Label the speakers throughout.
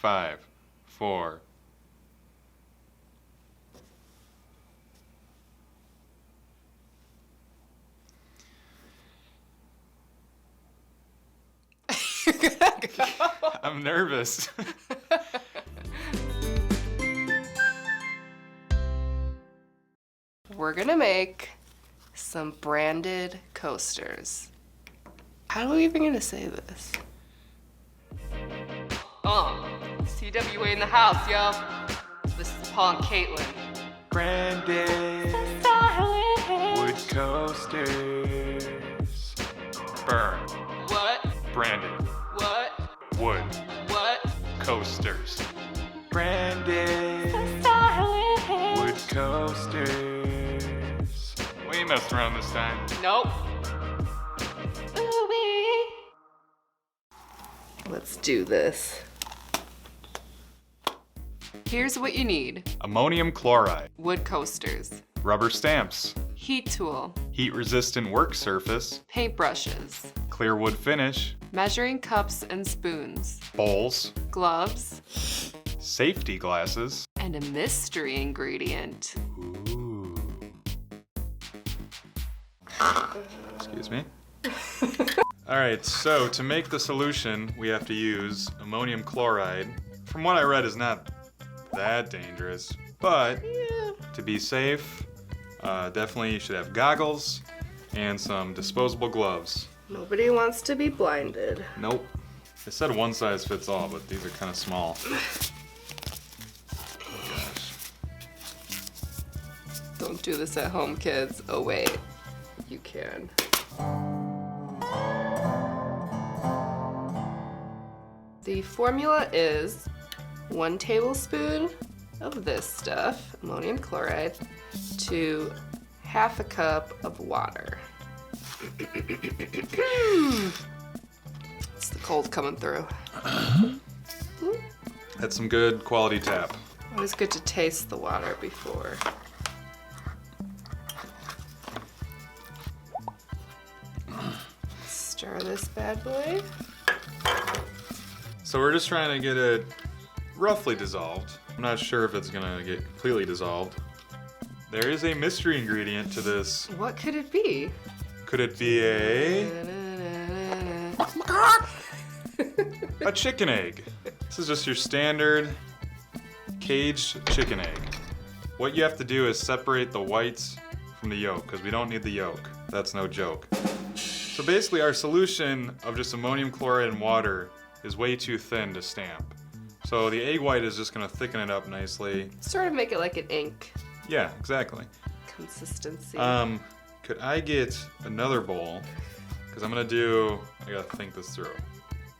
Speaker 1: 5, 4. I'm nervous.
Speaker 2: We're gonna make some branded coasters. How are we even gonna say this? CWA in the house, yo. This is Paul and Kaitlyn.
Speaker 1: Branded wood coasters. Burn.
Speaker 2: What?
Speaker 1: Branded
Speaker 2: What?
Speaker 1: wood
Speaker 2: What?
Speaker 1: coasters. Branded wood coasters. We ain't messed around this time.
Speaker 2: Nope. Let's do this. Here's what you need.
Speaker 1: Ammonium chloride,
Speaker 2: Wood coasters,
Speaker 1: rubber stamps,
Speaker 2: heat tool,
Speaker 1: heat-resistant work surface,
Speaker 2: paintbrushes,
Speaker 1: clear wood finish,
Speaker 2: measuring cups and spoons,
Speaker 1: bowls,
Speaker 2: gloves,
Speaker 1: safety glasses,
Speaker 2: and a mystery ingredient.
Speaker 1: ooh. Excuse me. All right, so to make the solution, we have to use ammonium chloride. From what I read, is not that dangerous, but to be safe, definitely you should have goggles and some disposable gloves.
Speaker 2: Nobody wants to be blinded.
Speaker 1: Nope. It said one size fits all, but these are kind of small. Oh gosh.
Speaker 2: Don't do this at home, kids. Oh wait, you can. The formula is 1 tablespoon of this stuff, ammonium chloride, to half a cup of water. It's the cold coming through.
Speaker 1: That's some good quality tap.
Speaker 2: Always good to taste the water before. Stir this bad boy.
Speaker 1: So we're just trying to get it roughly dissolved. I'm not sure if it's gonna get completely dissolved. There is a mystery ingredient to this.
Speaker 2: What could it be?
Speaker 1: Could it be a chicken egg? This is just your standard caged chicken egg. What you have to do is separate the whites from the yolk, because we don't need the yolk. That's no joke. So basically our solution of just ammonium chloride and water is way too thin to stamp. So the egg white is just gonna thicken it up nicely.
Speaker 2: Sort of make it like an ink
Speaker 1: Yeah, exactly.
Speaker 2: consistency.
Speaker 1: Could I get another bowl? Because I gotta think this through.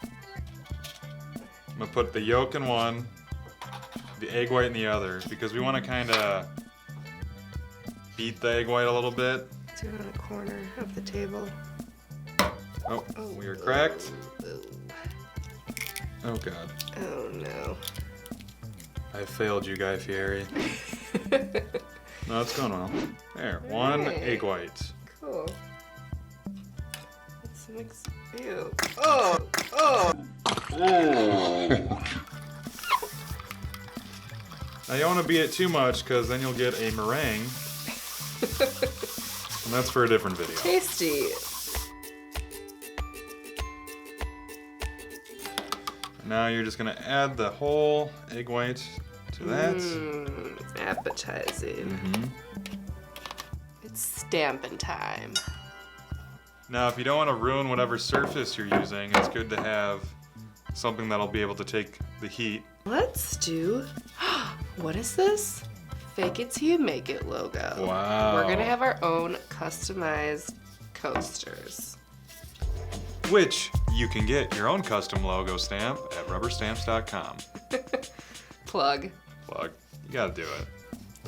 Speaker 1: I'm gonna put the yolk in one, the egg white in the other, because we wanna kinda beat the egg white a little bit.
Speaker 2: Do it on a corner of the table.
Speaker 1: Oh, we are cracked.
Speaker 2: Oh,
Speaker 1: Oh God.
Speaker 2: oh no.
Speaker 1: I failed you, Guy Fieri. No, it's going well. There, one
Speaker 2: Hey.
Speaker 1: egg white.
Speaker 2: Cool. Let's mix. Ew. Oh! Oh!
Speaker 1: Now you don't want to beat it too much, because then you'll get a meringue. And that's for a different video.
Speaker 2: Tasty.
Speaker 1: Now you're just gonna add the whole egg white to that.
Speaker 2: Appetizing.
Speaker 1: Mhm.
Speaker 2: It's stamping time.
Speaker 1: Now, if you don't want to ruin whatever surface you're using, it's good to have something that'll be able to take the heat.
Speaker 2: Let's do. What is this? Fake it till you make it logo.
Speaker 1: Wow.
Speaker 2: We're gonna have our own customized coasters.
Speaker 1: Which you can get your own custom logo stamp at RubberStamps.com.
Speaker 2: Plug.
Speaker 1: Plug. You gotta do it.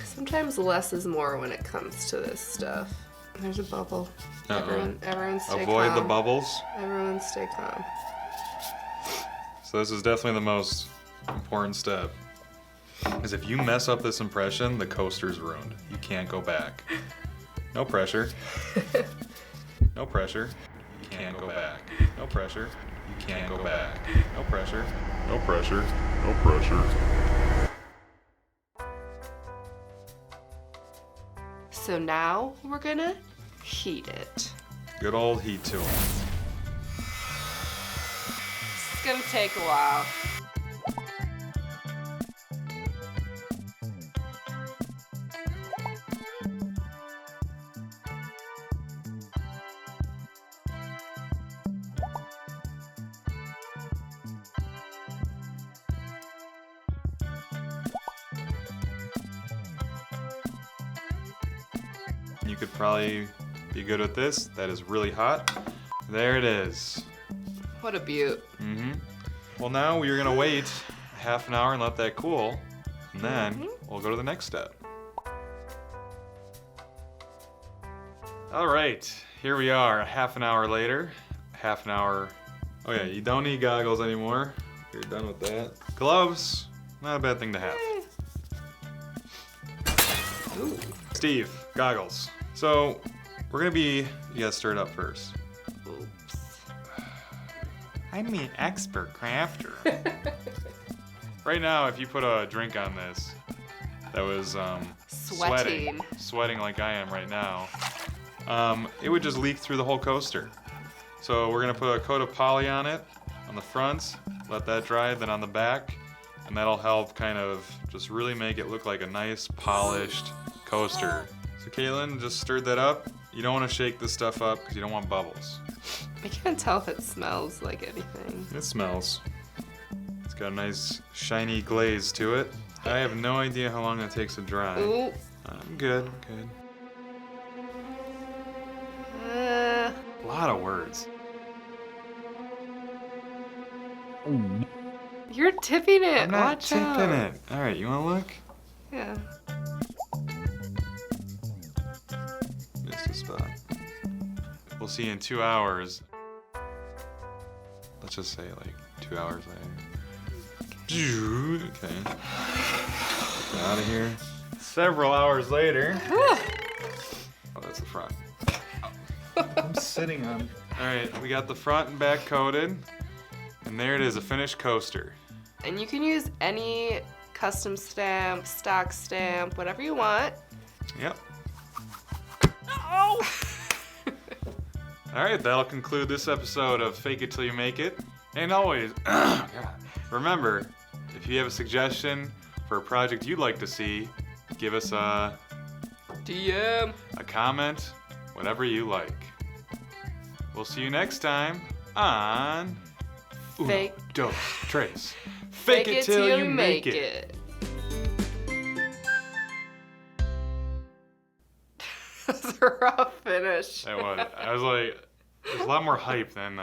Speaker 2: Sometimes less is more when it comes to this stuff. There's a bubble.
Speaker 1: Uh-oh.
Speaker 2: Everyone stay
Speaker 1: Avoid
Speaker 2: calm.
Speaker 1: the bubbles.
Speaker 2: Everyone stay calm.
Speaker 1: So this is definitely the most important step. Because if you mess up this impression, the coaster's ruined. You can't go back. No pressure. No pressure. You can't go back. No pressure. You can't go back. No pressure.
Speaker 3: No pressure. No pressure.
Speaker 2: So now we're gonna heat it.
Speaker 1: Good old heat tool.
Speaker 2: It's gonna take a while.
Speaker 1: You could probably be good with this. That is really hot. There it is.
Speaker 2: What a beaut.
Speaker 1: Mm-hmm. Well, now we're gonna wait half an hour and let that cool, and then we'll go to the next step. All right, here we are, half an hour later. Half an hour. Oh yeah, you don't need goggles anymore. You're done with that. Gloves, not a bad thing to have.
Speaker 2: Ooh.
Speaker 1: Steve, goggles. So we're gonna you gotta stir it up first.
Speaker 2: Oops.
Speaker 1: I'm an expert crafter. Right now, if you put a drink on this that was sweating like I am right now, it would just leak through the whole coaster. So we're gonna put a coat of poly on it, on the front, let that dry, then on the back, and that'll help kind of just really make it look like a nice polished coaster. So Kaitlyn just stirred that up. You don't want to shake this stuff up because you don't want bubbles.
Speaker 2: I can't tell if it smells like anything.
Speaker 1: It smells. It's got a nice shiny glaze to it. I have no idea how long it takes to dry.
Speaker 2: Ooh.
Speaker 1: I'm good.
Speaker 2: Uh,
Speaker 1: A lot of words.
Speaker 2: You're tipping it.
Speaker 1: I'm not
Speaker 2: Watch
Speaker 1: tipping
Speaker 2: out.
Speaker 1: it. All right, you want to look?
Speaker 2: Yeah.
Speaker 1: Missed a spot. We'll see you in 2 hours. Let's just say like 2 hours later. Okay. Get out of here. Several hours later. Oh, that's the front. I'm sitting on. All right, we got the front and back coated, and there it is, a finished coaster.
Speaker 2: And you can use any custom stamp, stock stamp, whatever you want.
Speaker 1: Yep.
Speaker 2: Oh!
Speaker 1: All right, that'll conclude this episode of Fake It Till You Make It. And always, remember, if you have a suggestion for a project you'd like to see, give us a
Speaker 2: DM.
Speaker 1: a comment, whatever you like. We'll see you next time on
Speaker 2: Fake.
Speaker 1: Uno, dos, tres. Fake it till you make it.
Speaker 2: That's a rough finish.
Speaker 1: That was. I was like, there's a lot more hype than